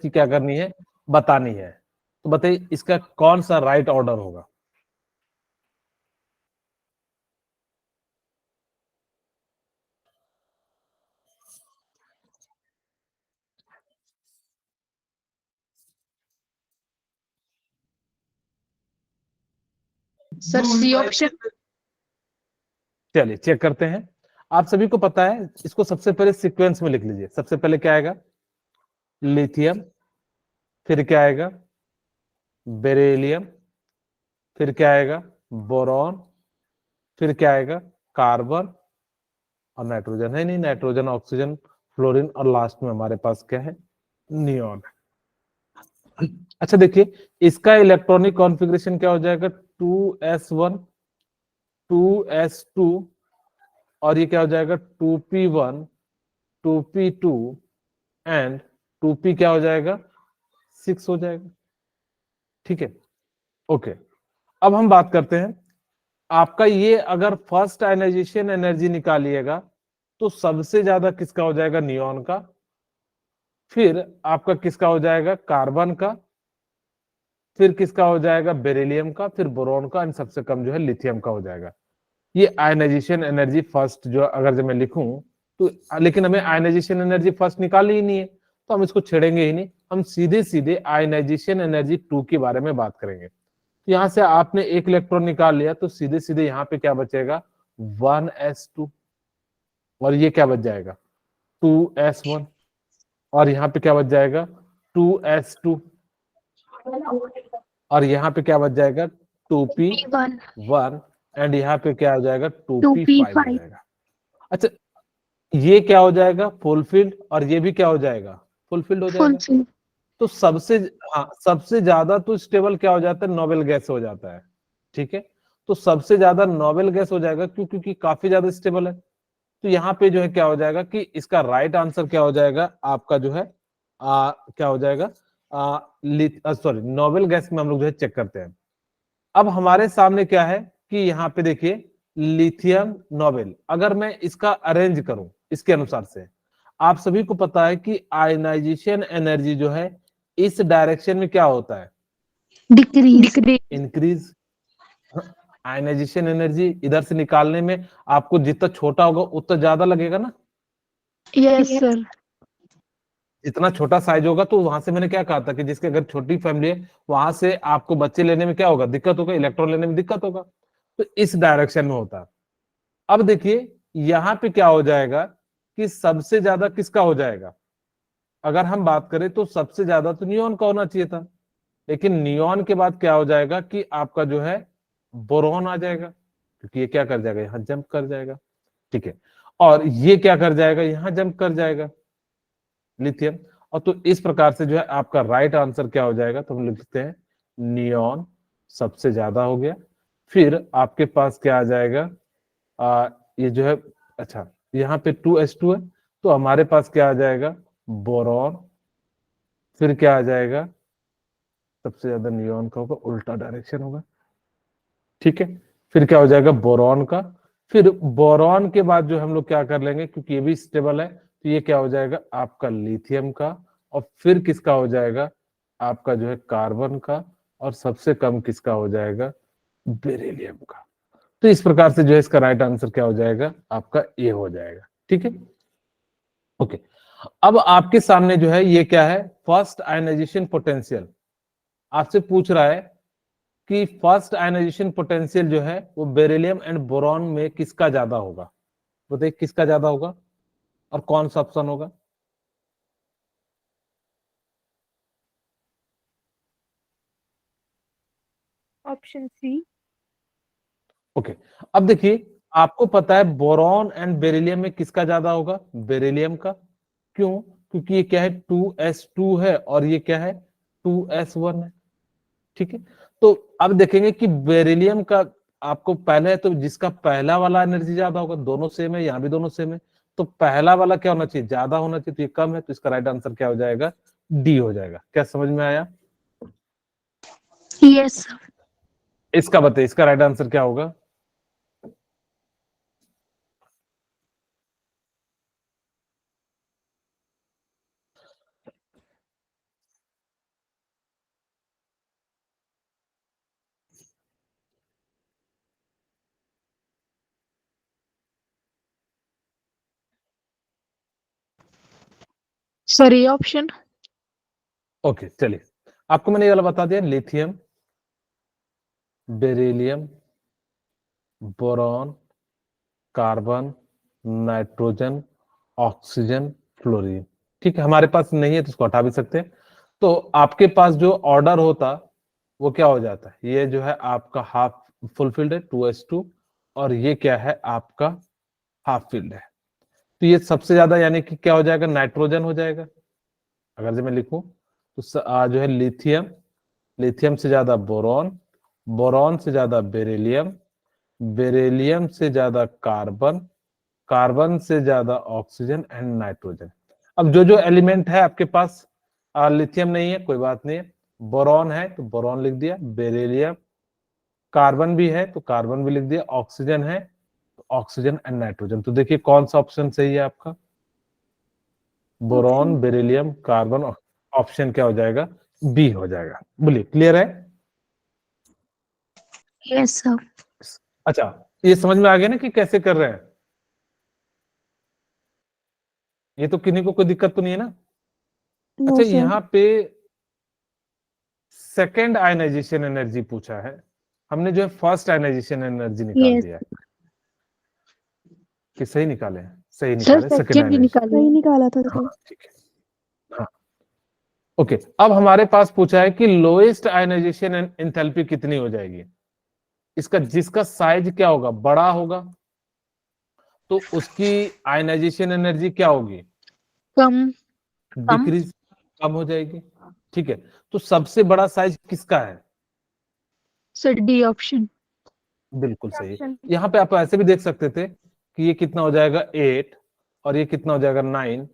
इसकी क्या करनी है, बतानी है। तो बताइए इसका कौन सा राइट ऑर्डर होगा। Sir C option. चलिए चेक करते हैं। आप सभी को पता है, इसको सबसे पहले सीक्वेंस में लिख लीजिए। सबसे पहले क्या आएगा, लिथियम, फिर क्या आएगा, बेरिलियम, फिर क्या आएगा, बोरॉन, फिर क्या आएगा, कार्बन, और नाइट्रोजन है नहीं, नाइट्रोजन, ऑक्सीजन, फ्लोरीन, और लास्ट में हमारे पास क्या है, नियॉन। अच्छा देखिए, इसका इलेक्ट्रॉनिक कॉन्फ़िगरेशन क्या हो जाएगा, 2s1, 2s2, और ये क्या हो जाएगा, 2p1, 2p2 एंड 2p क्या हो जाएगा, 6 हो जाएगा। ठीक है, ओके। अब हम बात करते हैं, आपका ये अगर फर्स्ट आयनाइजेशन एनर्जी निकालिएगा तो सबसे ज्यादा किसका हो जाएगा, नियॉन का, फिर आपका किसका हो जाएगा, कार्बन का, फिर किसका हो जाएगा, बेरिलियम का, फिर बोरॉन का, एंड सबसे कम जो है लिथियम का हो जाएगा। ये आयनाइजेशन एनर्जी फर्स्ट जो अगर जब मैं लिखूं तो, लेकिन हमें आयनाइजेशन एनर्जी फर्स्ट निकालनी ही नहीं है तो हम इसको छेड़ेंगे ही नहीं, हम सीधे सीधे आयनाइजेशन एनर्जी 2 के बारे में बात करेंगे। तो यहां से आपने एक इलेक्ट्रॉन निकाल लिया तो सीधे सीधे यहाँ पे क्या बचेगा, 1s2, और ये क्या बच जाएगा, 2s1, और यहाँ पे क्या बच जाएगा, 2s2, और यहाँ पे क्या बच जाएगा, 2p1, एंड यहाँ पे क्या हो जाएगा, 2p5 हो जाएगा। अच्छा, ये क्या हो जाएगा, फुलफिल्ड, और ये भी क्या हो जाएगा, फुलफिल्ड हो जाएगा। तो सबसे, हाँ, सबसे ज्यादा तो स्टेबल क्या हो जाता है, नोबेल गैस हो जाता है। ठीक है, तो सबसे ज्यादा नोबेल गैस हो जाएगा, क्यों, क्योंकि काफी ज्यादा स्टेबल है। तो यहाँ पे जो है क्या हो जाएगा कि इसका राइट आंसर क्या हो जाएगा आपका जो है, क्या हो जाएगा, सॉरी, नोबेल गैस में हम लोग जो है चेक करते हैं। अब हमारे सामने क्या है कि यहाँ पे देखिए, लिथियम नोबेल, अगर मैं इसका अरेंज करूं इसके अनुसार से, आप सभी को पता है कि आयनाइजेशन एनर्जी जो है इस डायरेक्शन में क्या होता है, डिक्रीज। इंक्रीज। आयनाइजेशन एनर्जी इधर से निकालने में आपको जितना छोटा होगा उतना ज्यादा लगेगा ना। Yes sir. इतना छोटा साइज होगा तो वहां से मैंने क्या कहा था कि जिसके अगर छोटी फैमिली है वहां से आपको बच्चे लेने में क्या होगा, दिक्कत होगा, इलेक्ट्रॉन लेने में दिक्कत होगा। तो इस डायरेक्शन में होता है। अब देखिए यहां पे क्या हो जाएगा कि सबसे ज्यादा किसका हो जाएगा, अगर हम बात करें तो सबसे ज्यादा तो नियॉन का होना चाहिए था, लेकिन नियॉन के बाद क्या हो जाएगा कि आपका जो है बोरॉन आ जाएगा, क्योंकि ये क्या कर जाएगा, यहां जंप कर जाएगा। ठीक है, और ये क्या कर जाएगा, यहां जंप कर जाएगा, लिथियम। और तो इस प्रकार से जो है आपका राइट आंसर क्या हो जाएगा, तो हम लिखते हैं नियॉन सबसे ज्यादा हो गया। फिर आपके पास क्या आ जाएगा, ये जो है, अच्छा यहाँ पे 2s2 है तो हमारे पास क्या आ जाएगा, बोरॉन, फिर क्या आ जाएगा, सबसे ज्यादा नियॉन का होगा, उल्टा डायरेक्शन होगा। ठीक है, फिर क्या हो जाएगा, बोरॉन का, फिर बोरॉन के बाद जो हम लोग क्या कर लेंगे, क्योंकि ये भी स्टेबल है तो ये क्या हो जाएगा आपका लिथियम का, और फिर किसका हो जाएगा आपका जो है कार्बन का, और सबसे कम किसका हो जाएगा, बेरिलियम का। तो इस प्रकार से जो है इसका राइट आंसर क्या हो जाएगा, आपका ए हो जाएगा। ठीक है, ओके। अब आपके सामने जो है ये क्या है, फर्स्ट आयनाइजेशन पोटेंशियल आपसे पूछ रहा है कि फर्स्ट आयनाइजेशन पोटेंशियल जो है वो बेरिलियम एंड बोरॉन में किसका ज्यादा होगा। बताइए किसका ज्यादा होगा और कौन सा ऑप्शन होगा। Option C. ओके, अब देखिए आपको पता है बोरॉन एंड बेरिलियम में किसका ज्यादा होगा, बेरिलियम का। क्यों, क्योंकि ये क्या है 2s2 है और ये क्या है 2s1 है। ठीक है, तो अब देखेंगे कि बेरिलियम का आपको पहले है तो जिसका पहला वाला एनर्जी ज्यादा होगा, दोनों सेम है, यहाँ भी दोनों सेम है, तो पहला वाला क्या होना चाहिए, ज्यादा होना चाहिए, तो ये कम है, तो इसका राइट आंसर क्या हो जाएगा, डी हो जाएगा। क्या समझ में आया, यस। इसका बताइए इसका राइट आंसर क्या होगा। सर ये ऑप्शन। ओके चलिए, आपको मैंने ये वाला बता दिया, lithium, beryllium, boron, carbon, nitrogen, oxygen, fluorine. ठीक है, हमारे पास नहीं है तो इसको हटा भी सकते हैं। तो आपके पास जो ऑर्डर होता वो क्या हो जाता है, ये जो है आपका हाफ फुलफिल्ड है 2s2, और ये क्या है आपका हाफ फिल्ड है। तो ये सबसे ज्यादा यानी कि क्या हो जाएगा, नाइट्रोजन हो जाएगा। अगर जो मैं लिखूं तो जो है लिथियम, लिथियम से ज्यादा बोरॉन, बोरॉन से ज्यादा बेरिलियम, बेरिलियम से ज्यादा कार्बन, कार्बन से ज्यादा ऑक्सीजन एंड नाइट्रोजन। अब जो जो एलिमेंट है आपके पास, लिथियम नहीं है कोई बात नहीं है, बोरॉन है तो बोरॉन लिख दिया, बेरिलियम, कार्बन भी है तो कार्बन भी लिख दिया, ऑक्सीजन है तो ऑक्सीजन एंड नाइट्रोजन। तो देखिए कौन सा ऑप्शन सही है आपका, बोरॉन, बेरिलियम, कार्बन, ऑप्शन क्या हो जाएगा, बी हो जाएगा। बोलिए क्लियर है? Yes sir. अच्छा, ये समझ में आ गया ना कि कैसे कर रहे हैं? ये तो किन्हीं को कोई दिक्कत तो नहीं है ना? नो अच्छा, सर। यहाँ पे सेकेंड आयनाइजेशन एनर्जी पूछा है, हमने जो है फर्स्ट आयनाइजेशन एनर्जी निकाल यस दिया है। कि सही निकाले हैं? सही सर, निकाले, सेकेंड सेकंड ही आयनाइजेशन। निकालिए। सही निकाला था सर। हाँ ठीक है, हाँ ओके। अब हमारे पास पूछा है कि लोएस्ट आयनाइजेशन एंथैल्पी कितनी हो जाएगी, इसका जिसका साइज क्या होगा, बड़ा होगा तो उसकी आयनाइजेशन एनर्जी क्या होगी, कम। कम। डिक्रीज, कम हो जाएगी। ठीक है, तो सबसे बड़ा साइज किसका है? Sir D option. बिल्कुल सही। ऑप्शन यहाँ पे आप ऐसे भी देख सकते थे कि ये कितना हो जाएगा 8, और ये कितना हो जाएगा 9,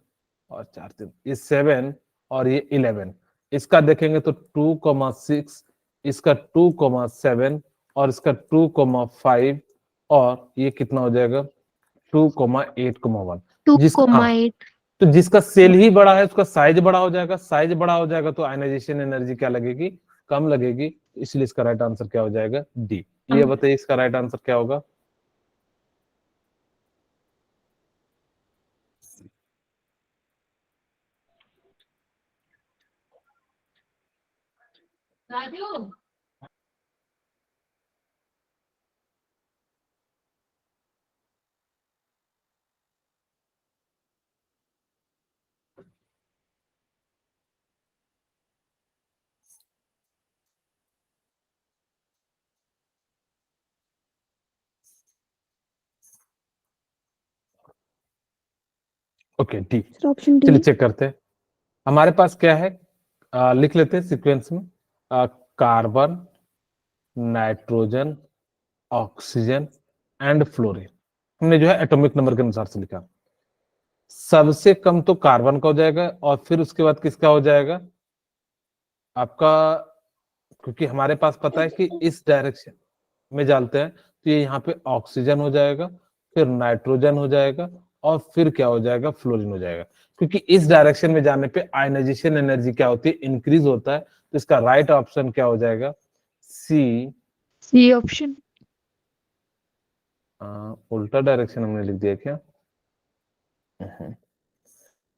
और 4 3 ये 7, और ये 11। इसका देखेंगे तो 2,6, इसका 2,7, और इसका 2,5, और ये कितना हो जाएगा 2,8,1। जिसका, हाँ, 2,8। तो जिसका सेल ही बड़ा है उसका साइज बड़ा हो जाएगा, साइज बड़ा हो जाएगा तो आयनाइजेशन एनर्जी क्या लगेगी, कम लगेगी। इसलिए इसका राइट आंसर क्या हो जाएगा, डी। ये बताइए इसका राइट आंसर क्या होगा? Okay D. Sir option D. चलिए चेक करते हैं हमारे पास क्या है। लिख लेते हैं सीक्वेंस में, carbon, nitrogen, oxygen and fluorine. हमने जो है एटॉमिक नंबर के अनुसार से लिखा। सबसे कम तो कार्बन का हो जाएगा, और फिर उसके बाद किसका हो जाएगा आपका, क्योंकि हमारे पास पता है कि इस डायरेक्शन में डालते हैं तो ये यहाँ पे ऑक्सीजन हो जाएगा, फिर नाइट्रोजन हो जाएगा, और फिर क्या हो जाएगा, फ्लोरीन हो जाएगा। क्योंकि इस डायरेक्शन में जाने पे आयनाइजेशन एनर्जी क्या होती है, इंक्रीज होता है। तो इसका राइट ऑप्शन क्या हो जाएगा, सी। C option. उल्टा डायरेक्शन हमने लिख दिया क्या,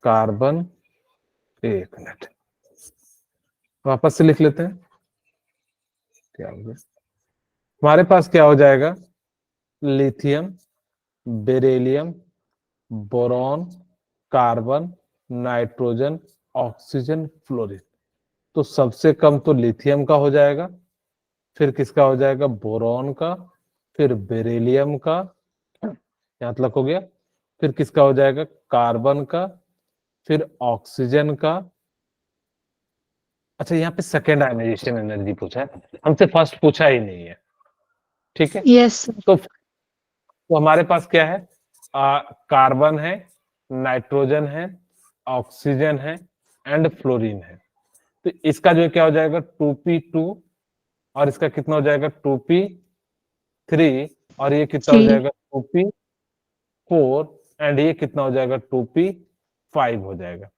कार्बन, एक मिनट वापस से लिख लेते हैं। क्या हो गया, हमारे पास क्या हो जाएगा, lithium, beryllium, boron, carbon, nitrogen, oxygen, fluorine. तो सबसे कम तो लिथियम का हो जाएगा, फिर किसका हो जाएगा, बोरॉन का, फिर बेरिलियम का, यहां तक हो गया, फिर किसका हो जाएगा, कार्बन का, फिर ऑक्सीजन का। अच्छा, यहाँ पे सेकेंड आयनाइजेशन एनर्जी पूछा है, हमसे फर्स्ट पूछा ही नहीं है। ठीक है, यस सर। तो हमारे पास क्या है, कार्बन है, नाइट्रोजन है, ऑक्सीजन है एंड फ्लोरीन है। तो इसका जो क्या हो जाएगा 2p2, और इसका कितना हो जाएगा 2p3, और ये कितना हो 3। जाएगा 2p4, एंड ये कितना हो जाएगा 2p5 हो जाएगा।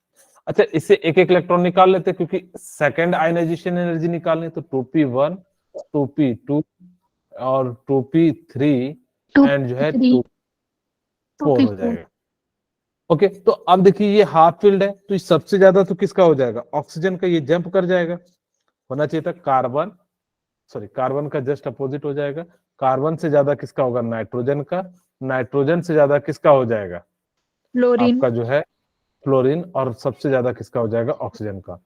अच्छा, इससे एक एक इलेक्ट्रॉन निकाल लेते हैं, क्योंकि सेकेंड आयनाइजेशन एनर्जी निकालनी है। तो 2p1, 2p2 और 2p3 एंड जो है 2p3। 2p4 हो 2p4। जाएगा। ओके, तो अब देखिए ये हाफ फील्ड है, तो सबसे ज्यादा तो किसका हो जाएगा, ऑक्सीजन का, ये जंप कर जाएगा, होना चाहिए था कार्बन, सॉरी कार्बन का जस्ट अपोजिट हो जाएगा, कार्बन से ज्यादा किसका होगा, नाइट्रोजन का, नाइट्रोजन से ज्यादा किसका हो जाएगा, फ्लोरीन। आपका जो है फ्लोरीन, और सबसे ज्यादा किसका हो जाएगा, ऑक्सीजन का।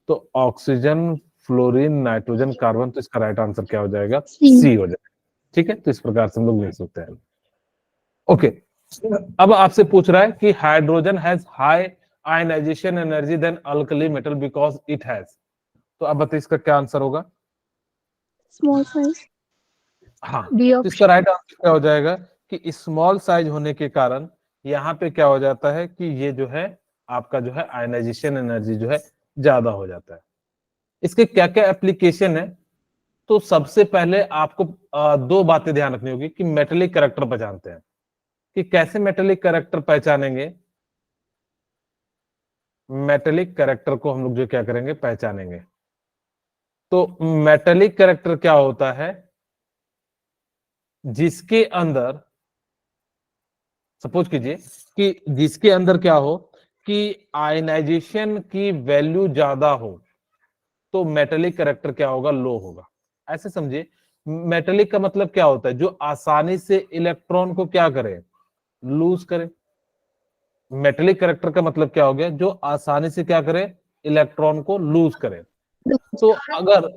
तो ऑक्सीजन, फ्लोरीन, नाइट्रोजन, कार्बन, तो इसका राइट आंसर क्या हो जाएगा, सी हो जाएगा। ठीक है, तो इस प्रकार से हम लोग लिख सकते हैं। ओके, अब आपसे पूछ रहा है कि hydrogen has high ionization energy than alkali metal because it has, तो अब बताइए इसका क्या आंसर होगा। Small size. हाँ, डी तो इसका ऑप्शन। राइट आंसर क्या हो जाएगा कि स्मॉल साइज होने के कारण यहाँ पे क्या हो जाता है कि ये जो है आपका जो है आयनाइजेशन एनर्जी जो है ज्यादा हो जाता है। इसके क्या क्या एप्लीकेशन है, तो सबसे पहले आपको दो बातें ध्यान रखनी होगी कि मेटेलिक कैरेक्टर पहचानते हैं, कि कैसे मेटेलिक कैरेक्टर पहचानेंगे। मेटेलिक कैरेक्टर को हम लोग जो क्या करेंगे, पहचानेंगे। तो मेटेलिक कैरेक्टर क्या होता है, जिसके अंदर सपोज कीजिए कि जिसके अंदर क्या हो कि आयनाइजेशन की वैल्यू ज्यादा हो, तो मेटेलिक कैरेक्टर क्या होगा, लो होगा। ऐसे समझिए, मेटेलिक का मतलब क्या होता है, जो आसानी से इलेक्ट्रॉन को क्या करे, लूज करे। मेटेलिक कैरेक्टर का मतलब क्या हो गया, जो आसानी से क्या करे, इलेक्ट्रॉन को लूज करे। तो अगर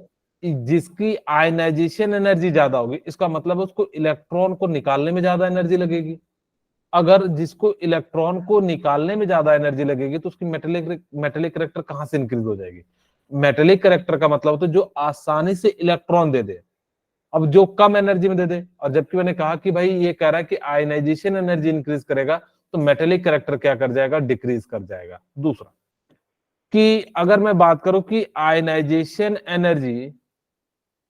जिसकी आयनाइजेशन एनर्जी ज्यादा होगी, इसका मतलब उसको इलेक्ट्रॉन को निकालने में ज्यादा एनर्जी लगेगी। अगर जिसको इलेक्ट्रॉन को निकालने में ज्यादा एनर्जी लगेगी, तो उसकी मेटेलिक कैरेक्टर कहां से इंक्रीज हो जाएगी। मेटेलिक कैरेक्टर का मतलब होता है जो आसानी से इलेक्ट्रॉन दे दे, अब जो कम एनर्जी में दे दे। और जबकि मैंने कहा कि भाई ये कह रहा है कि आयनाइजेशन एनर्जी इंक्रीज करेगा, तो मेटेलिक कैरेक्टर क्या कर जाएगा, डिक्रीज कर जाएगा। दूसरा कि अगर मैं बात करूं कि आयनाइजेशन एनर्जी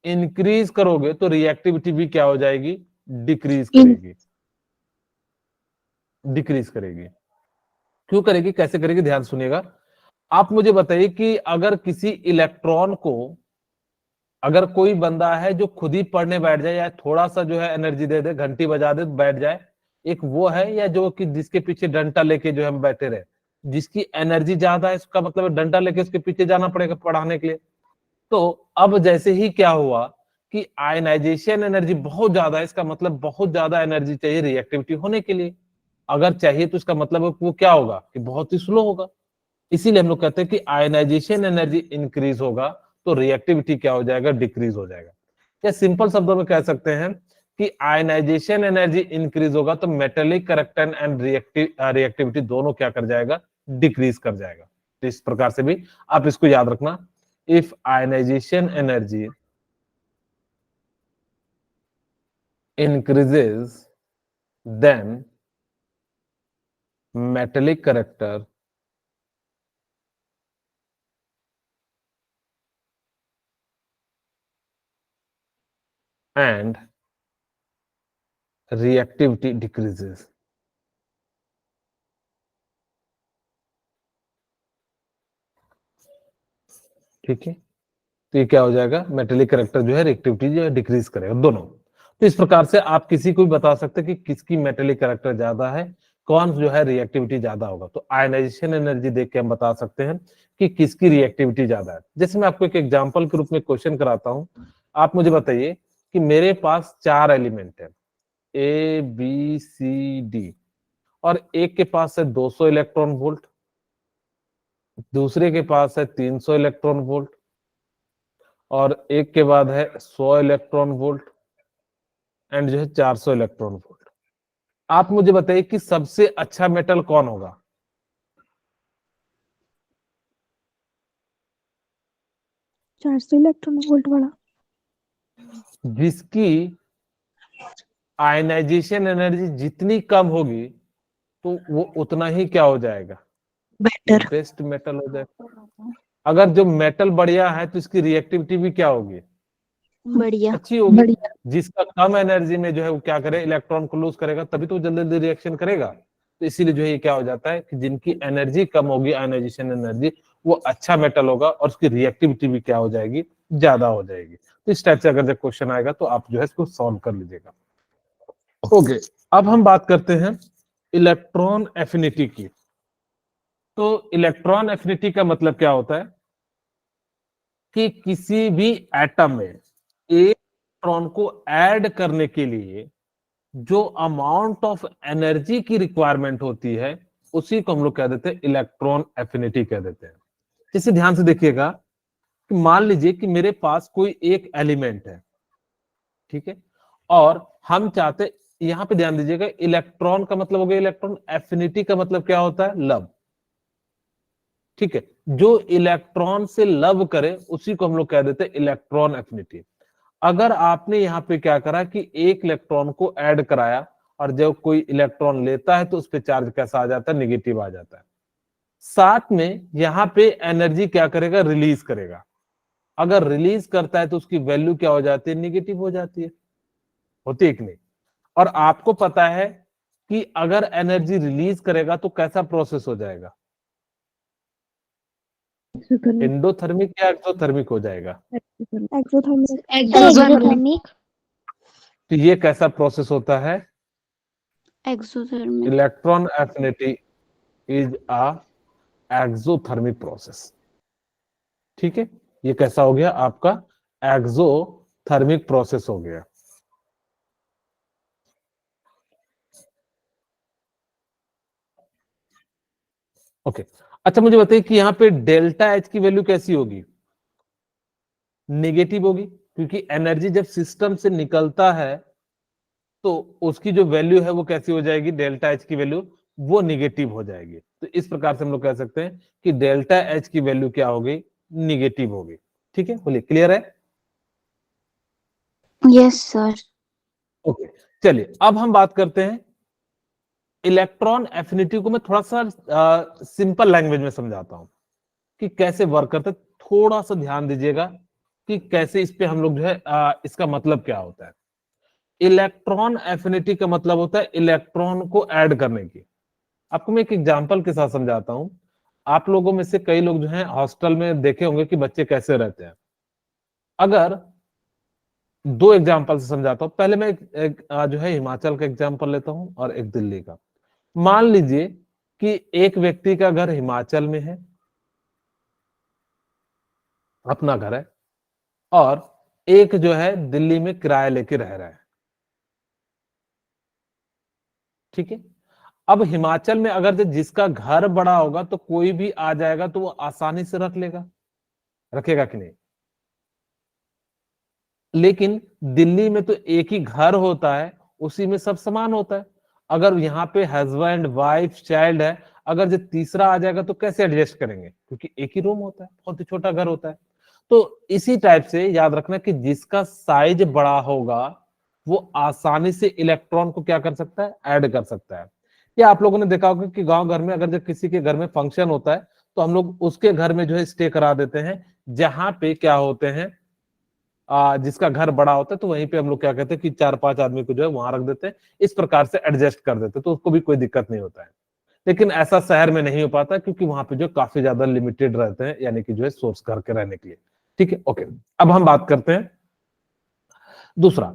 इंक्रीज करोगे, तो रिएक्टिविटी भी क्या हो जाएगी, डिक्रीज करेगी। डिक्रीज करेगी, क्यों करेगी, कैसे करेगी, ध्यान सुनिएगा। आप मुझे बताइए कि अगर किसी इलेक्ट्रॉन को, अगर कोई बंदा है जो खुद ही पढ़ने बैठ जाए या थोड़ा सा जो है एनर्जी दे दे, घंटी बजा दे बैठ जाए, एक वो है, या जो कि जिसके पीछे डंडा लेके जो हम बैठे रहे, जिसकी एनर्जी ज्यादा है, इसका मतलब डंडा लेके उसके पीछे जाना पड़ेगा पढ़ाने के लिए। तो अब जैसे ही क्या हुआ कि आयनाइजेशन एनर्जी बहुत ज्यादा है, इसका मतलब बहुत ज्यादा एनर्जी चाहिए रिएक्टिविटी होने के लिए। अगर चाहिए तो इसका मतलब वो क्या होगा कि बहुत ही स्लो होगा। इसीलिए हम लोग कहते हैं कि आयनाइजेशन एनर्जी इंक्रीज होगा, तो रिएक्टिविटी क्या हो जाएगा, डिक्रीज हो जाएगा। क्या सिंपल शब्दों में कह सकते हैं कि आयनाइजेशन एनर्जी इंक्रीज होगा, तो मेटेलिक कैरेक्टर एंड रिएक्टिविटी दोनों क्या कर जाएगा, डिक्रीज कर जाएगा। तो इस प्रकार से भी आप इसको याद रखना, if ionization energy increases, then metallic character and reactivity decreases। ठीक है, तो ये क्या हो जाएगा, मेटेलिक कैरेक्टर जो है रिएक्टिविटी जो है डिक्रीज करेगा दोनों। तो इस प्रकार से आप किसी को भी बता सकते हैं कि किसकी मेटेलिक कैरेक्टर ज्यादा है, कौन जो है रिएक्टिविटी ज्यादा होगा। तो आयनाइजेशन एनर्जी देख के हम बता सकते हैं कि किसकी रिएक्टिविटी ज्यादा है। जैसे मैं आपको एक एग्जांपल के रूप में क्वेश्चन कराता हूं, आप मुझे बताइए कि मेरे पास 4 एलिमेंट है, ए बी सी डी, और एक के पास है 200 इलेक्ट्रॉन वोल्ट, दूसरे के पास है 300 इलेक्ट्रॉन वोल्ट, और एक के बाद है 100 इलेक्ट्रॉन वोल्ट, एंड जो है 400 इलेक्ट्रॉन वोल्ट। आप मुझे बताइए कि सबसे अच्छा मेटल कौन होगा। 400 इलेक्ट्रॉन वोल्ट वाला। जिसकी आयनाइजेशन एनर्जी जितनी कम होगी, तो वो उतना ही क्या हो जाएगा, बेटर। बेस्ट मेटल हो जाएगा। अगर जो मेटल बढ़िया है, तो इसकी रिएक्टिविटी भी क्या होगी, बढ़िया। अच्छी होगी। जिसका कम एनर्जी में जो है वो क्या करे, इलेक्ट्रॉन को लूज करेगा, तभी तो जल्दी जल्दी रिएक्शन करेगा। तो इसीलिए जो है ये क्या हो जाता है कि जिनकी एनर्जी कम होगी, आयनाइजेशन एनर्जी, वो अच्छा मेटल होगा, और उसकी रिएक्टिविटी भी क्या हो जाएगी, ज्यादा हो जाएगी। तो इस टाइप से अगर जब क्वेश्चन आएगा तो आप जो है इसको सॉल्व कर लीजिएगा। ओके, अब हम बात करते हैं इलेक्ट्रॉन एफिनिटी की। तो इलेक्ट्रॉन एफिनिटी का मतलब क्या होता है कि किसी भी एटम में एक इलेक्ट्रॉन को ऐड करने के लिए जो अमाउंट ऑफ एनर्जी की रिक्वायरमेंट होती है उसी को हम लोग कह देते हैं इलेक्ट्रॉन एफिनिटी कह देते हैं। इसे ध्यान से देखिएगा कि मान लीजिए कि मेरे पास कोई एक एलिमेंट है, ठीक है, और हम चाहते, यहां पे ध्यान दीजिएगा, इलेक्ट्रॉन का मतलब हो गया इलेक्ट्रॉन, एफिनिटी का मतलब क्या होता है, लव। ठीक है, जो इलेक्ट्रॉन से लव करे उसी को हम लोग कह देते हैं इलेक्ट्रॉन एफिनिटी। अगर आपने यहाँ पे क्या करा कि एक इलेक्ट्रॉन को ऐड कराया और जब कोई इलेक्ट्रॉन लेता है तो उस पर चार्ज कैसा आ जाता है, निगेटिव आ जाता है। साथ में यहाँ पे एनर्जी क्या करेगा, रिलीज करेगा। अगर रिलीज करता है तो उसकी वैल्यू क्या हो जाती है, निगेटिव हो जाती है, होती है कि नहीं। और आपको पता है कि अगर एनर्जी रिलीज करेगा तो कैसा प्रोसेस हो जाएगा, एंडोथर्मिक या एक्सोथर्मिक हो जाएगा। एक्सोथर्मिक। एक्सोथर्मिक। तो ये कैसा प्रोसेस होता है, exothermic. Electron affinity is a exothermic process. ठीक है, ये कैसा हो गया आपका, एक्सोथर्मिक प्रोसेस हो गया। ओके, अच्छा मुझे बताइए कि यहाँ पे डेल्टा एच की वैल्यू कैसी होगी, नेगेटिव होगी, क्योंकि एनर्जी जब सिस्टम से निकलता है तो उसकी जो वैल्यू है वो कैसी हो जाएगी, डेल्टा एच की वैल्यू वो निगेटिव हो जाएगी। तो इस प्रकार से हम लोग कह सकते हैं कि डेल्टा एच की वैल्यू क्या होगी, निगेटिव होगी। ठीक है, बोलिए, क्लियर है। Yes sir. ओके, चलिए अब हम बात करते हैं इलेक्ट्रॉन एफिनिटी को। मैं थोड़ा सा सिंपल लैंग्वेज में समझाता हूं कि कैसे वर्क करता है। थोड़ा सा ध्यान दीजिएगा कि कैसे इस पे हम लोग जो है इसका मतलब क्या होता है। इलेक्ट्रॉन एफिनिटी का मतलब होता है इलेक्ट्रॉन को ऐड करने की। आपको मैं एक एग्जांपल के साथ समझाता हूं। आप लोगों में से कई लोग जो हैं हॉस्टल में देखे होंगे कि बच्चे कैसे रहते हैं। अगर दो एग्जांपल से समझाता हूं, पहले मैं जो है हिमाचल का एग्जांपल लेता हूं और एक दिल्ली का। मान लीजिए कि एक व्यक्ति का घर हिमाचल में है, अपना घर है, और एक जो है दिल्ली में किराया लेके रह रहा है। ठीक है, अब हिमाचल में अगर जो जिसका घर बड़ा होगा तो कोई भी आ जाएगा तो वो आसानी से रख लेगा, रखेगा कि नहीं। लेकिन दिल्ली में तो एक ही घर होता है, उसी में सब सामान होता है। अगर यहाँ पे हस्बैंड वाइफ चाइल्ड है, अगर जो तीसरा आ जाएगा तो कैसे एडजस्ट करेंगे, क्योंकि एक ही रूम होता है, बहुत ही छोटा घर होता है। तो इसी टाइप से याद रखना कि जिसका साइज बड़ा होगा वो आसानी से इलेक्ट्रॉन को क्या कर सकता है, ऐड कर सकता है। या आप लोगों ने देखा होगा कि गांव घर में अगर जब किसी के घर में फंक्शन होता है तो हम लोग उसके घर में जो है स्टे करा देते हैं, जहां पे क्या होते हैं, जिसका घर बड़ा होता है तो वहीं पे हम लोग क्या कहते हैं कि 4-5 आदमी को जो है वहां रख देते हैं, इस प्रकार से एडजस्ट कर देते हैं, तो उसको भी कोई दिक्कत नहीं होता है। लेकिन ऐसा शहर में नहीं हो पाता क्योंकि वहां पे जो काफी ज्यादा लिमिटेड रहते हैं, यानी कि जो है सोर्स घर के रहने के लिए। ठीक है, ओके। अब हम बात करते हैं दूसरा,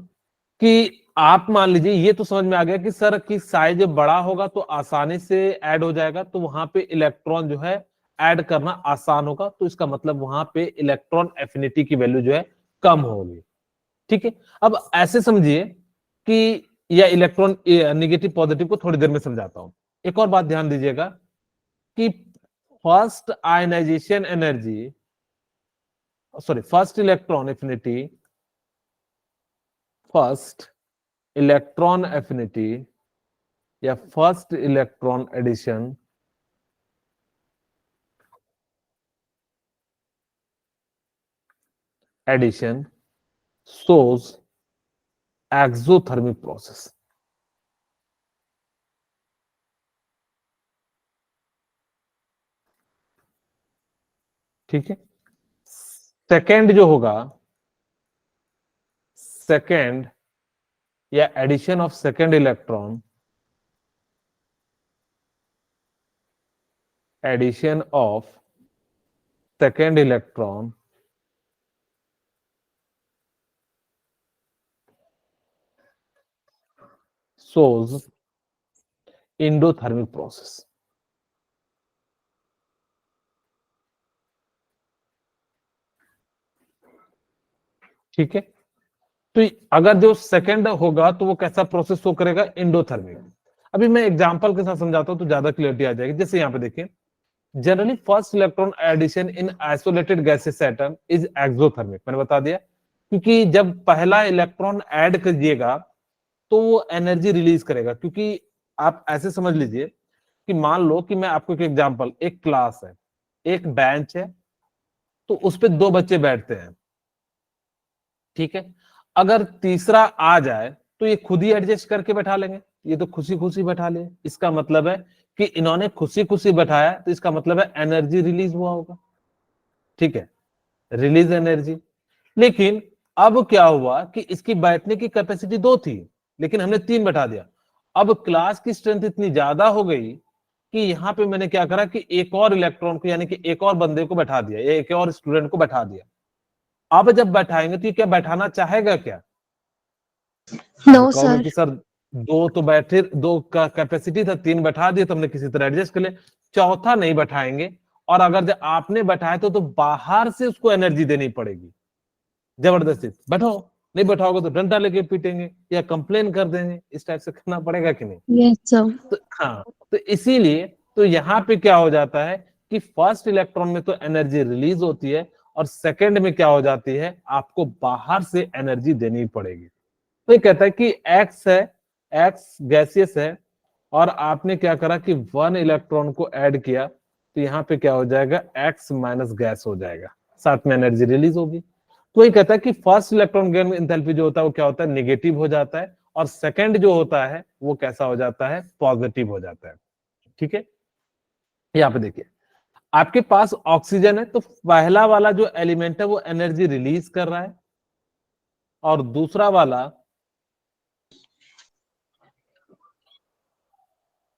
कि आप मान लीजिए ये तो समझ में आ गया कि सर कि साइज बड़ा होगा तो आसानी से ऐड हो जाएगा, तो वहां पे इलेक्ट्रॉन जो है ऐड करना आसान होगा, तो इसका मतलब वहां पे इलेक्ट्रॉन एफिनिटी की वैल्यू जो है कम होगी। ठीक है, अब ऐसे समझिए कि, या इलेक्ट्रॉन निगेटिव पॉजिटिव को थोड़ी देर में समझाता हूं। एक और बात ध्यान दीजिएगा कि first ionization energy, sorry first electron affinity, first electron affinity या first electron addition addition shows exothermic process. ठीक है, सेकेंड जो होगा, सेकेंड या addition of second electron, addition of second electron shows endothermic process। ठीक है। तो अगर जो सेकंड होगा तो वो कैसा प्रोसेस शो करेगा, एंडोथर्मिक। अभी मैं एग्जांपल के साथ समझाता हूं तो ज्यादा क्लियरिटी आ जाएगी। जैसे यहाँ पे देखिए, generally first electron addition in isolated gases atom is exothermic, मैंने बता दिया, क्योंकि जब पहला इलेक्ट्रॉन ऐड कीजिएगा तो वो एनर्जी रिलीज करेगा। क्योंकि आप ऐसे समझ लीजिए कि मान लो कि मैं आपको एक एग्जांपल, एक क्लास है, एक बेंच है, तो उस पे 2 बच्चे बैठते हैं, ठीक है। अगर तीसरा आ जाए तो ये खुद ही एडजस्ट करके बैठा लेंगे, ये तो खुशी खुशी बैठा ले। इसका मतलब है कि इन्होंने खुशी खुशी बैठाया, तो इसका मतलब है एनर्जी रिलीज हुआ होगा, ठीक है, रिलीज एनर्जी। लेकिन अब क्या हुआ कि इसकी बैठने की कैपेसिटी 2 थी, लेकिन हमने 3 बैठा दिया। अब क्लास की स्ट्रेंथ इतनी ज्यादा हो गई कि यहाँ पे मैंने क्या करा कि एक और इलेक्ट्रॉन को, यानी कि एक और बंदे को बैठा दिया, या एक और स्टूडेंट को बैठा दिया। अब जब बैठाएंगे तो ये क्या बैठाना चाहेगा क्या? नो कहोगे सर। कि सर 2 तो बैठे, 2 का कैपेसिटी था, 3 बैठा दिए तो हमने किसी तरह एडजस्ट कर ले, चौथा नहीं बैठाएंगे। और अगर जब आपने बैठाया तो बाहर से उसको एनर्जी देनी पड़ेगी जबरदस्ती, बैठो, नहीं बैठाओगे तो डंडा लेके पीटेंगे या कंप्लेन कर देंगे, इस टाइप से करना पड़ेगा कि नहीं? Yes sir. तो हाँ, तो इसीलिए तो यहाँ पे क्या हो जाता है कि फर्स्ट इलेक्ट्रॉन में तो एनर्जी रिलीज होती है, और सेकंड में क्या हो जाती है, आपको बाहर से एनर्जी देनी पड़ेगी। तो ये कहता है कि एक्स है, एक्स गैसियस है, और आपने क्या करा कि 1 इलेक्ट्रॉन को ऐड किया, तो यहाँ पे क्या हो जाएगा, एक्स माइनस गैस हो जाएगा, साथ में एनर्जी रिलीज होगी। तो ये कहता है कि फर्स्ट इलेक्ट्रॉन गेन एंथैल्पी जो होता है वो क्या होता है, नेगेटिव हो जाता है, और सेकंड जो होता है वो कैसा हो जाता है, पॉजिटिव हो जाता है, ठीक है। यहाँ पे देखिए, आपके पास ऑक्सीजन है, तो पहला वाला जो एलिमेंट है वो एनर्जी रिलीज कर रहा है, और दूसरा वाला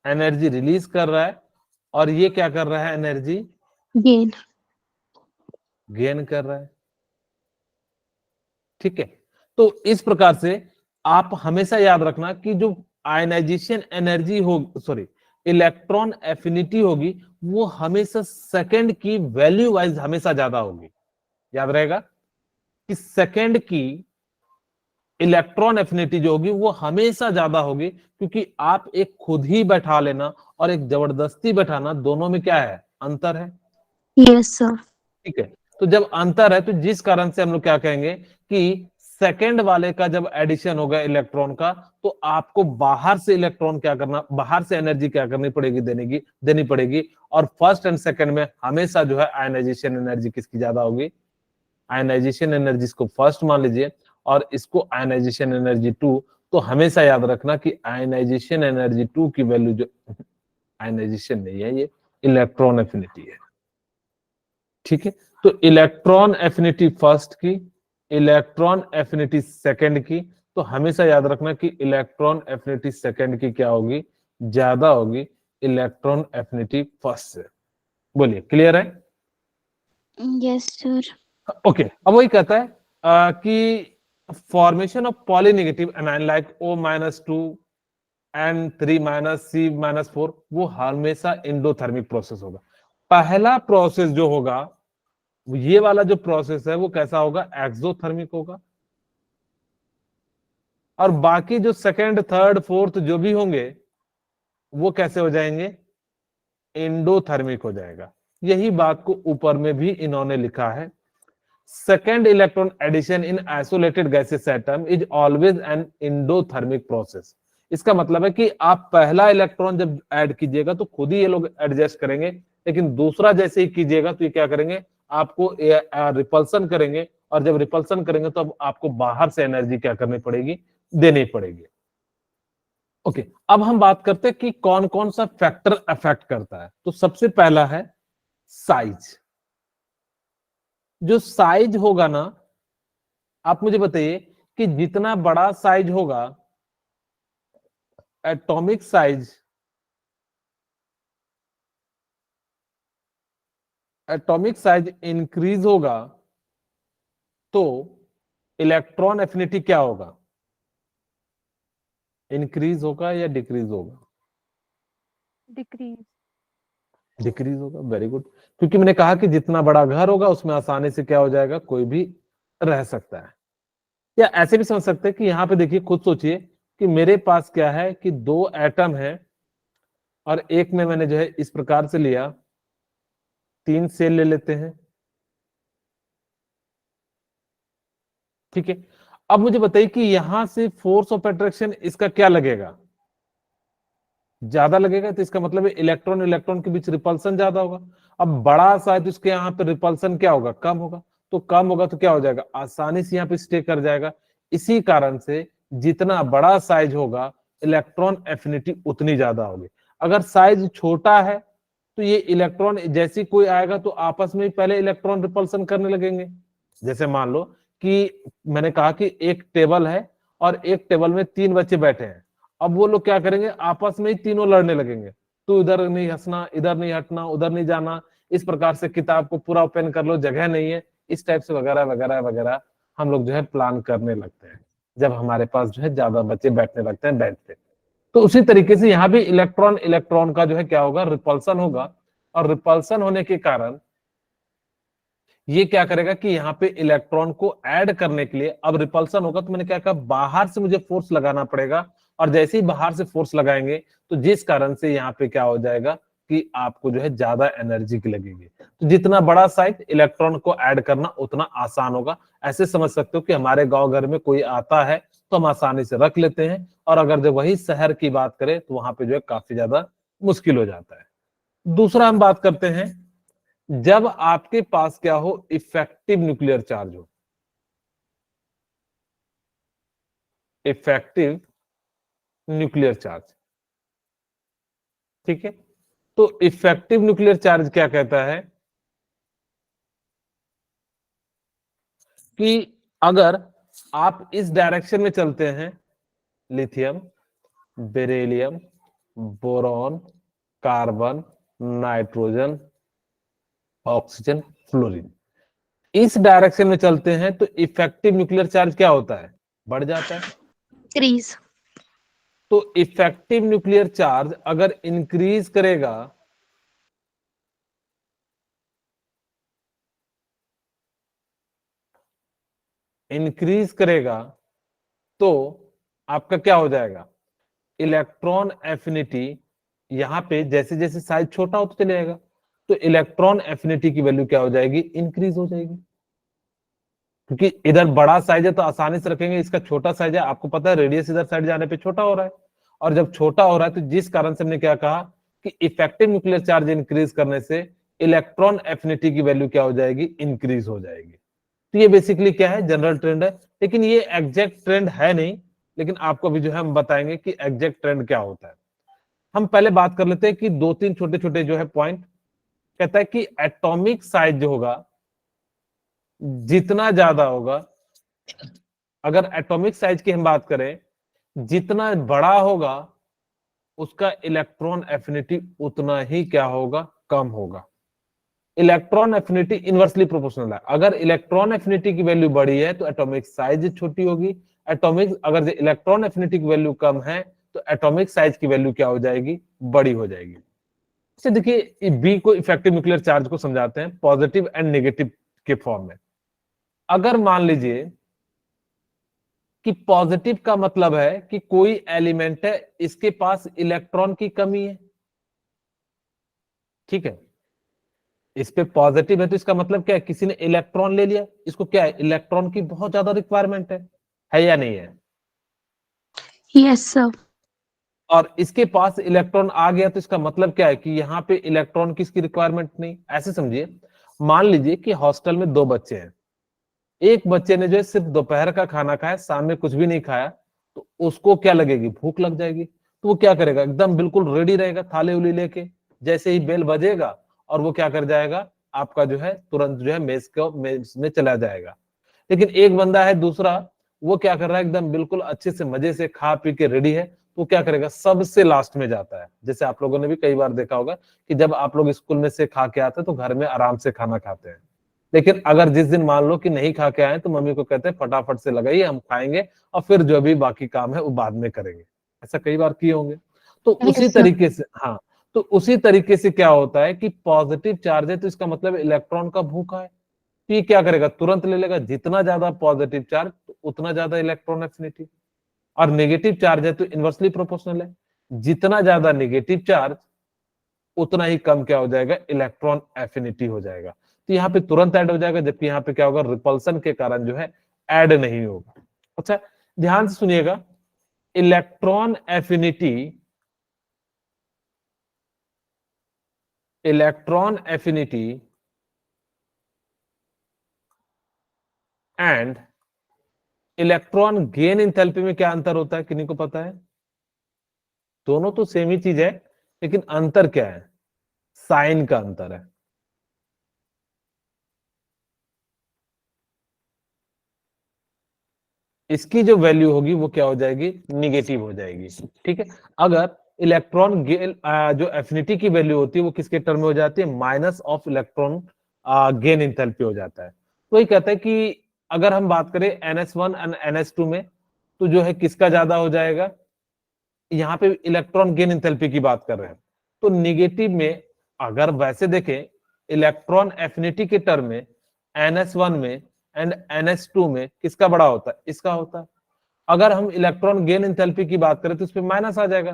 एनर्जी रिलीज कर रहा है, और ये क्या कर रहा है, एनर्जी गेन। गेन कर रहा है, ठीक है। तो इस प्रकार से आप हमेशा याद रखना कि जो आयनाइजेशन एनर्जी हो, सॉरी, इलेक्ट्रॉन एफिनिटी होगी, वो हमेशा सेकंड की वैल्यू वाइज हमेशा ज्यादा होगी। याद रहेगा कि सेकंड की इलेक्ट्रॉन एफिनिटी जो होगी वो हमेशा ज्यादा होगी, क्योंकि आप एक खुद ही बैठा लेना और एक जबरदस्ती बैठाना, दोनों में क्या है, अंतर है, यस सर। ठीक है। तो जब अंतर है तो जिस कारण से हम लोग क्या कहेंगे कि सेकंड वाले का जब एडिशन होगा इलेक्ट्रॉन का, तो आपको बाहर से इलेक्ट्रॉन क्या करना, बाहर से एनर्जी क्या करनी पड़ेगी, देनी पड़ेगी। और फर्स्ट एंड सेकंड में हमेशा जो है आयनाइजेशन एनर्जी किसकी ज्यादा होगी, आयनाइजेशन एनर्जी को फर्स्ट मान लीजिए, और इसको आयनाइजेशन एनर्जी 2। तो हमेशा याद रखना कि आयनाइजेशन एनर्जी 2 की वैल्यू जो, आयनाइजेशन नहीं है, ये इलेक्ट्रॉन एफिनिटी है, ठीक है। तो इलेक्ट्रॉन एफिनिटी फर्स्ट की, इलेक्ट्रॉन एफिनिटी सेकंड की, तो हमेशा याद रखना कि इलेक्ट्रॉन एफिनिटी सेकंड की क्या होगी, ज्यादा होगी इलेक्ट्रॉन एफिनिटी फर्स्ट से। बोलिए, क्लियर है? Yes sir. ओके, अब वही कहता है कि formation of polynegative anion like O-2 and 3 C-4, वो हमेशा एंडोथर्मिक प्रोसेस होगा। पहला प्रोसेस जो होगा, ये वाला जो प्रोसेस है वो कैसा होगा, एक्सोथर्मिक होगा, और बाकी जो सेकंड, थर्ड, फोर्थ जो भी होंगे वो कैसे हो जाएंगे, एंडोथर्मिक हो जाएगा। यही बात को ऊपर में भी इन्होंने लिखा है, second electron addition in isolated gases atom is always an endothermic process. इसका मतलब है कि आप पहला इलेक्ट्रॉन जब ऐड कीजिएगा तो खुद ही ये लोग एडजस्ट करेंगे, लेकिन दूसरा जैसे ही कीजिएगा तो ये क्या करेंगे, आपको रिपल्सन करेंगे, और जब रिपल्सन करेंगे तो अब आपको बाहर से एनर्जी क्या करनी पड़ेगी, देनी पड़ेगी। ओके, अब हम बात करते हैं कि कौन कौन सा फैक्टर अफेक्ट करता है। तो सबसे पहला है साइज। जो साइज होगा ना, आप मुझे बताइए कि जितना बड़ा साइज होगा, atomic size, atomic size increase होगा तो इलेक्ट्रॉन एफिनिटी क्या होगा, इंक्रीज होगा या डिक्रीज होगा, डिक्रीज। डिक्रीज होगा। वेरी गुड, क्योंकि मैंने कहा कि जितना बड़ा घर होगा उसमें आसानी से क्या हो जाएगा, कोई भी रह सकता है, या ऐसे भी समझ सकते हैं कि यहाँ पे देखिए, खुद सोचिए कि मेरे पास क्या है कि दो एटम है और एक में मैंने जो है इस प्रकार से लिया, 3 सेल ले लेते हैं, ठीक है। अब मुझे बताइए कि यहां से फोर्स ऑफ अट्रैक्शन इसका क्या लगेगा, ज्यादा लगेगा, तो इसका मतलब है इलेक्ट्रॉन इलेक्ट्रॉन के बीच रिपल्सन ज्यादा होगा। अब बड़ा सा है तो इसके यहाँ पे रिपल्सन क्या होगा, कम होगा। तो कम होगा तो क्या हो जाएगा, आसानी से यहाँ पे स्टे कर जाएगा। इसी कारण से जितना बड़ा साइज होगा, इलेक्ट्रॉन एफिनिटी उतनी ज्यादा होगी। अगर साइज छोटा है तो ये इलेक्ट्रॉन जैसी कोई आएगा तो आपस में ही पहले इलेक्ट्रॉन रिपल्सन करने लगेंगे। जैसे मान लो कि मैंने कहा कि एक टेबल है और एक टेबल में 3 बच्चे बैठे हैं। अब वो लोग क्या करेंगे, आपस में ही तीनों लड़ने लगेंगे, तू इधर नहीं हंसना, इधर नहीं हटना, उधर नहीं जाना, इस प्रकार से किताब को पूरा ओपन कर लो, जगह नहीं है, इस टाइप से वगैरह वगैरह वगैरह हम लोग जो है प्लान करने लगते हैं जब हमारे पास जो है ज्यादा बच्चे बैठने लगते हैं बेंच पे। तो उसी तरीके से यहाँ भी इलेक्ट्रॉन इलेक्ट्रॉन का जो है क्या होगा, रिपल्सन होगा। और रिपल्सन होने के कारण ये क्या करेगा कि यहाँ पे इलेक्ट्रॉन को ऐड करने के लिए, अब रिपल्सन होगा तो मैंने क्या कहा, बाहर से मुझे फोर्स लगाना पड़ेगा। और जैसे ही बाहर से फोर्स लगाएंगे तो जिस कारण से यहाँ पे क्या हो जाएगा कि आपको जो है ज्यादा एनर्जी की लगेगी। तो जितना बड़ा साइज, इलेक्ट्रॉन को ऐड करना उतना आसान होगा। ऐसे समझ सकते हो कि हमारे गांव घर में कोई आता है तो हम आसानी से रख लेते हैं, और अगर जब वही शहर की बात करें तो वहां पे जो है काफी ज्यादा मुश्किल हो जाता है। दूसरा हम बात करते हैं, जब आपके पास क्या हो, इफेक्टिव न्यूक्लियर चार्ज हो। इफेक्टिव न्यूक्लियर चार्ज, ठीक है। तो इफेक्टिव न्यूक्लियर चार्ज क्या कहता है कि अगर आप इस डायरेक्शन में चलते हैं, lithium, beryllium, boron, carbon, nitrogen, oxygen, fluorine, इस डायरेक्शन में चलते हैं तो इफेक्टिव न्यूक्लियर चार्ज क्या होता है, बढ़ जाता है। Increase. तो इफेक्टिव न्यूक्लियर चार्ज अगर इंक्रीज करेगा तो आपका क्या हो जाएगा, इलेक्ट्रॉन एफिनिटी, यहां पे जैसे जैसे साइज छोटा होता चले जाएगा तो इलेक्ट्रॉन एफिनिटी की वैल्यू क्या हो जाएगी, इंक्रीज हो जाएगी। क्योंकि इधर बड़ा साइज है तो आसानी से रखेंगे, इसका छोटा साइज है, आपको पता है रेडियस इधर साइड जाने पे छोटा हो रहा है। और जब छोटा हो रहा है तो जिस कारण से हमने क्या कहा कि इफेक्टिव न्यूक्लियर चार्ज इंक्रीज करने से इलेक्ट्रॉन एफिनिटी की वैल्यू क्या हो जाएगी, इंक्रीज हो जाएगी। तो ये बेसिकली क्या है, जनरल ट्रेंड है। लेकिन ये एग्जैक्ट ट्रेंड है नहीं, लेकिन आपको अभी जो है हम बताएंगे कि एग्जैक्ट ट्रेंड क्या होता है। हम पहले बात कर लेते हैं कि 2-3 छोटे छोटे जो है पॉइंट। कहता है कि एटॉमिक साइज जो होगा, जितना ज्यादा होगा, अगर एटॉमिक साइज की हम बात करें, जितना बड़ा होगा उसका इलेक्ट्रॉन एफिनिटी उतना ही क्या होगा, कम होगा। इलेक्ट्रॉन एफिनिटी इनवर्सली प्रोपोर्शनल है। अगर इलेक्ट्रॉन एफिनिटी की वैल्यू बड़ी है तो एटॉमिक साइज छोटी होगी। एटॉमिक अगर इलेक्ट्रॉन एफिनिटी की वैल्यू कम है तो एटॉमिक साइज की वैल्यू क्या हो जाएगी, बड़ी हो जाएगी। अच्छा देखिए, बी को इफेक्टिव न्यूक्लियर चार्ज को समझाते हैं पॉजिटिव एंड नेगेटिव के फॉर्म में। अगर मान लीजिए कि पॉजिटिव का मतलब है कि कोई एलिमेंट है, इसके पास इलेक्ट्रॉन की कमी है, ठीक है, इस पे पॉजिटिव है तो इसका मतलब क्या है, किसी ने इलेक्ट्रॉन ले लिया, इसको क्या है, इलेक्ट्रॉन की बहुत ज्यादा रिक्वायरमेंट है या नहीं है। Yes, sir. और इसके पास इलेक्ट्रॉन आ गया तो इसका मतलब क्या है कि यहाँ पे इलेक्ट्रॉन की इसकी रिक्वायरमेंट नहीं। ऐसे समझिए, मान लीजिए कि हॉस्टल में 2 बच्चे हैं, एक बच्चे ने जो है सिर्फ दोपहर का खाना खाया, शाम में कुछ भी नहीं खाया, तो उसको क्या लगेगी, भूख लग जाएगी। तो वो क्या करेगा, एकदम बिल्कुल रेडी रहेगा थाली उली लेके, जैसे ही बेल बजेगा और वो क्या कर जाएगा, आपका जो है तुरंत जो है मेज में चला जाएगा। लेकिन एक बंदा है दूसरा, वो क्या कर रहा है, एकदम बिल्कुल अच्छे से मजे से खा पी के रेडी है, तो क्या करेगा, सबसे लास्ट में जाता है। जैसे आप लोगों ने भी कई बार देखा होगा कि जब आप लोग स्कूल में से खा के आते हैं तो घर में आराम से खाना खाते हैं। लेकिन अगर जिस दिन मान लो कि नहीं खा के आए तो मम्मी को कहते हैं फटाफट से लगाइए, हम खाएंगे और फिर जो भी बाकी काम है वो बाद में करेंगे। ऐसा कई बार किए होंगे। तो Yes, उसी sir. तरीके से, हाँ, तो उसी तरीके से क्या होता है कि पॉजिटिव चार्ज है तो इसका मतलब इलेक्ट्रॉन का भूखा है, तो ये क्या करेगा, तुरंत ले लेगा। जितना ज्यादा पॉजिटिव चार्ज तो उतना ज्यादा इलेक्ट्रॉन एफिनिटी, और नेगेटिव चार्ज है तो इनवर्सली प्रोपोर्शनल है, जितना ज्यादा नेगेटिव चार्ज उतना ही कम क्या हो जाएगा, इलेक्ट्रॉन एफिनिटी हो जाएगा। तो यहाँ पे तुरंत ऐड हो जाएगा, जबकि यहाँ पे क्या होगा, रिपल्सन के कारण जो है ऐड नहीं होगा। अच्छा ध्यान से सुनिएगा, electron affinity, electron affinity and electron gain enthalpy में क्या अंतर होता है, किन्हीं को पता है? दोनों तो सेम ही चीज है, लेकिन अंतर क्या है, साइन का अंतर है। इसकी जो वैल्यू होगी वो क्या हो जाएगी, निगेटिव हो जाएगी। ठीक है, अगर इलेक्ट्रॉन गेन जो एफिनिटी की वैल्यू होती है वो किसके टर्म में हो जाती है, minus of electron gain enthalpy हो जाता है। तो वही कहता है कि अगर हम बात करें NS1 एंड NS2 में, तो जो है किसका ज्यादा हो जाएगा, यहाँ पे इलेक्ट्रॉन गेन इंथैल्पी की बात कर रहे हैं, तो निगेटिव में अगर वैसे देखें इलेक्ट्रॉन एफिनिटी के टर्म में NS1 में एंड NS2 में किसका बड़ा होता है, इसका होता है। अगर हम इलेक्ट्रॉन गेन इंथैल्पी की बात करें तो इस पे माइनस आ जाएगा,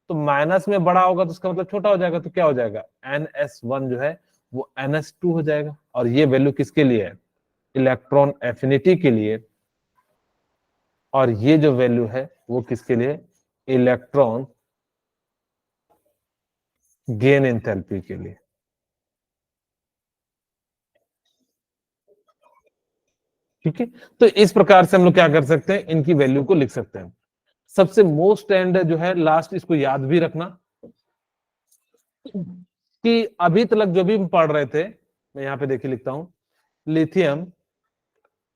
तो माइनस में बड़ा होगा तो उसका मतलब छोटा हो जाएगा, तो क्या हो जाएगा, NS1 जो है वो NS2 हो जाएगा। और ये वैल्यू किसके लिए है, इलेक्ट्रॉन एफिनिटी के लिए, और ये जो वैल्यू है वो किसके लिए, इलेक्ट्रॉन गेन एंथैल्पी के लिए। ठीक है, तो इस प्रकार से हम लोग क्या कर सकते हैं, इनकी वैल्यू को लिख सकते हैं। सबसे मोस्ट एंड जो है लास्ट, इसको याद भी रखना कि अभी तक जो भी हम पढ़ रहे थे, मैं यहां पे देखिए लिखता हूं, lithium,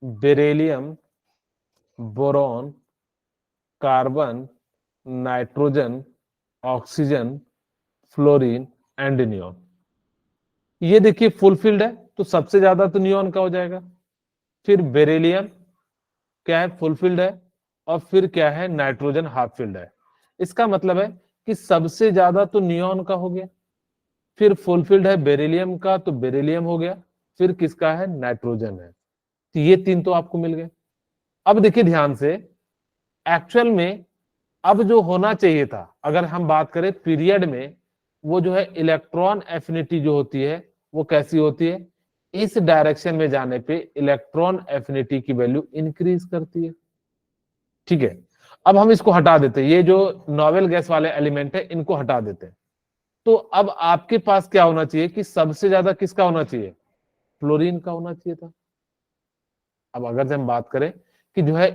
beryllium, boron, carbon, nitrogen, oxygen, fluorine and neon, ये देखिए फुलफिल्ड है, तो सबसे ज्यादा तो नियॉन का हो जाएगा। फिर बेरिलियम क्या है, फुलफिल्ड है, और फिर क्या है, नाइट्रोजन हाफ फिल्ड है। इसका मतलब है कि सबसे ज्यादा तो नियॉन का हो गया, फिर फुलफिल्ड है बेरिलियम का तो बेरिलियम हो गया, फिर किसका है, नाइट्रोजन है। तो ये तीन तो आपको मिल गए। अब देखिए ध्यान से, एक्चुअल में अब जो होना चाहिए था, अगर हम बात करें पीरियड में, वो जो है इलेक्ट्रॉन एफिनिटी जो होती है वो कैसी होती है, इस डायरेक्शन में जाने पे इलेक्ट्रॉन एफिनिटी की वैल्यू इंक्रीज करती है। ठीक है, अब हम इसको हटा देते हैं, ये जो नोवेल गैस वाले एलिमेंट है इनको हटा देते हैं। तो अब आपके पास क्या होना चाहिए कि सबसे ज्यादा किसका होना चाहिए, फ्लोरीन का होना चाहिए था। अब अगर से हम बात करें कि जो है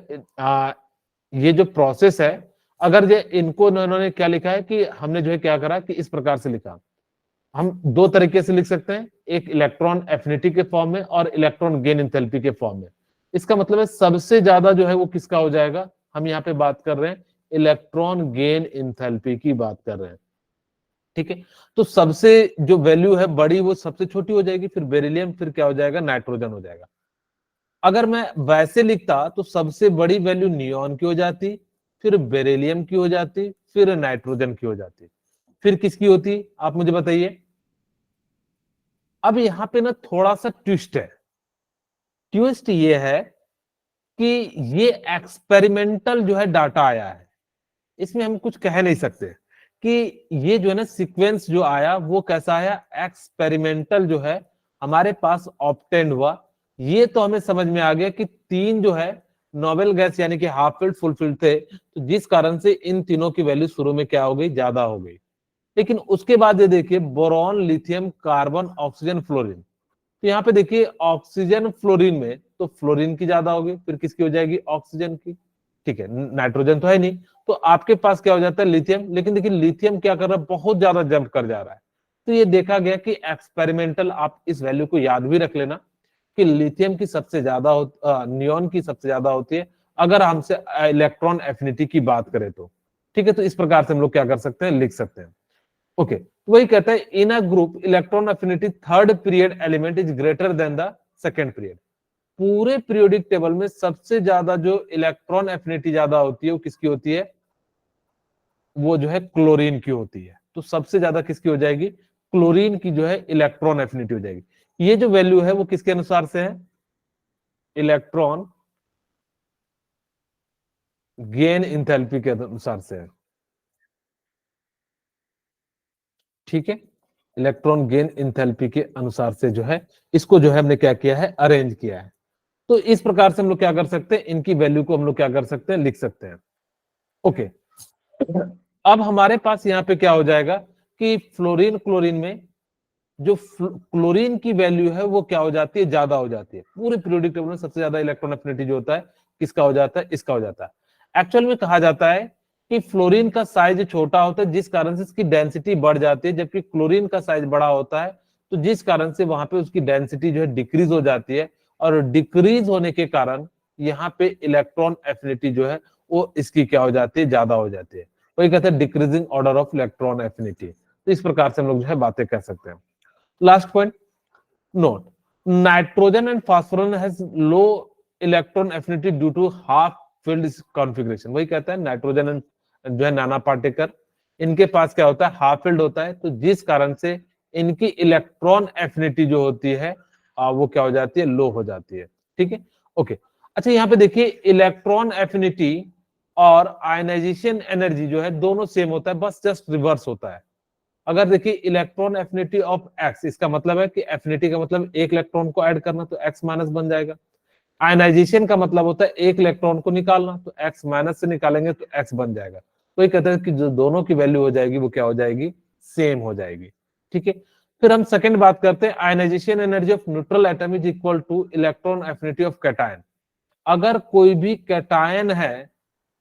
ये जो प्रोसेस है, अगर ये इनको इन्होंने क्या लिखा है कि हमने जो है क्या करा कि इस प्रकार से लिखा, हम दो तरीके से लिख सकते हैं, एक इलेक्ट्रॉन एफिनिटी के फॉर्म में और इलेक्ट्रॉन गेन एंथैल्पी के फॉर्म में। इसका मतलब है सबसे ज्यादा जो है वो किसका हो जाएगा, हम यहाँ पे बात कर रहे हैं इलेक्ट्रॉन गेन एंथैल्पी की बात कर रहे हैं। ठीक है, तो सबसे जो वैल्यू है बड़ी वो सबसे छोटी हो जाएगी, फिर बेरिलियम, फिर क्या हो जाएगा, नाइट्रोजन हो जाएगा। अगर मैं वैसे लिखता तो सबसे बड़ी वैल्यू नियॉन की हो जाती, फिर बेरिलियम की हो जाती, फिर नाइट्रोजन की हो जाती, फिर किसकी होती, आप मुझे बताइए। अब यहां पे ना थोड़ा सा ट्विस्ट है, ट्विस्ट ये है कि ये एक्सपेरिमेंटल जो है डाटा आया है, इसमें हम कुछ कह नहीं सकते कि ये जो है ना सीक्वेंस जो आया वो कैसा आया, एक्सपेरिमेंटल जो है हमारे पास ऑब्टेंड हुआ। ये तो हमें समझ में आ गया कि तीन जो है नोबेल गैस यानी कि हाफ फिल्ड फुल फिल्ड थे, तो जिस कारण से इन तीनों की वैल्यू शुरू में क्या हो गई, ज्यादा हो गई। लेकिन उसके बाद ये देखिए boron, lithium, carbon, oxygen, fluorine, तो यहाँ पे देखिए ऑक्सीजन फ्लोरीन में तो फ्लोरीन की ज्यादा होगी, फिर किसकी हो जाएगी, ऑक्सीजन की। ठीक है, नाइट्रोजन तो है नहीं, तो आपके पास क्या हो जाता है, लिथियम। लेकिन देखिए लिथियम क्या कर रहा है, बहुत ज्यादा जंप कर जा रहा है। तो ये देखा गया कि एक्सपेरिमेंटल, आप इस वैल्यू को याद भी रख लेना कि लिथियम की सबसे ज्यादा नियॉन की सबसे ज्यादा होती है अगर हमसे इलेक्ट्रॉन एफिनिटी की बात करें तो। ठीक है, तो इस प्रकार से हम लोग क्या कर सकते हैं, लिख सकते हैं। ओके, वही कहता है in a group electron affinity third period element is greater than the second period. पूरे पीरियोडिक टेबल में सबसे ज्यादा जो इलेक्ट्रॉन एफिनिटी ज्यादा होती है वो किसकी होती है, वो जो है क्लोरीन की होती है। तो सबसे ज्यादा किसकी हो जाएगी, क्लोरीन की जो है इलेक्ट्रॉन एफिनिटी हो जाएगी। ये जो वैल्यू है वो किसके अनुसार से है, इलेक्ट्रॉन गेन इंथैल्पी के अनुसार से है, ठीक है। इलेक्ट्रॉन गेन इंथैल्पी के अनुसार से जो है इसको जो है हमने क्या किया है, अरेंज किया है। तो इस प्रकार से हम लोग क्या कर सकते हैं, इनकी वैल्यू को हम लोग क्या कर सकते हैं, लिख सकते हैं। ओके, अब हमारे पास यहाँ पे क्या हो जाएगा कि फ्लोरीन क्लोरीन में जो क्लोरीन की वैल्यू है वो क्या हो जाती है, ज्यादा हो जाती है। पूरे पीरियोडिक टेबल में सबसे ज्यादा इलेक्ट्रॉन एफिनिटी जो होता है किसका हो जाता है, इसका हो जाता है। एक्चुअल में कहा जाता है कि फ्लोरीन का साइज छोटा होता है जिस कारण से इसकी डेंसिटी बढ़ जाती है, जबकि क्लोरीन का साइज बड़ा होता है तो जिस कारण से वहां पे उसकी डेंसिटी जो है डिक्रीज हो जाती है, और डिक्रीज होने के कारण यहाँ पे इलेक्ट्रॉन एफिनिटी जो है वो इसकी क्या हो जाती है, ज्यादा हो जाती है। वही कहते हैं decreasing order of electron affinity. तो इस प्रकार से हम लोग जो है बातें कह सकते हैं। Last point, note, nitrogen and phosphorus has low electron affinity due to half filled configuration। वही कहता है नाइट्रोजन जो है नाना पार्टिकल, इनके पास क्या होता है, हाफ फिल्ड होता है, तो जिस कारण से इनकी इलेक्ट्रॉन एफिनिटी जो होती है वो क्या हो जाती है, लो हो जाती है। ठीक है, ओके। अच्छा यहाँ पे देखिए इलेक्ट्रॉन एफिनिटी और आयनाइजेशन एनर्जी जो है दोनों सेम होता है, बस जस्ट रिवर्स होता है। अगर देखिए इलेक्ट्रॉन एफिनिटी ऑफ एक्स, इसका मतलब है कि एफिनिटी का मतलब एक इलेक्ट्रॉन को ऐड करना तो एक्स माइनस बन जाएगा। आयनाइजेशन का मतलब होता है एक इलेक्ट्रॉन को निकालना, तो एक्स माइनस से निकालेंगे तो एक्स बन जाएगा। तो ये कहते हैं कि जो दोनों की वैल्यू हो जाएगी वो क्या हो जाएगी, सेम हो जाएगी। ठीक है, फिर हम सेकंड बात करते हैं, ionization energy of neutral atom is equal to electron affinity of cation. अगर कोई भी कैटायन है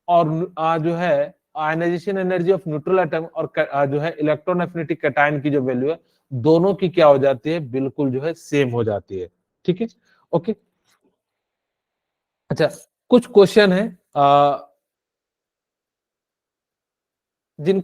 और जो है ionization energy of neutral atom और जो है इलेक्ट्रॉन एफिनिटी कैटायन की जो वैल्यू है दोनों की क्या हो जाती है, बिल्कुल जो है सेम हो जाती है। ठीक है, ओके। अच्छा, कुछ क्वेश्चन है जिन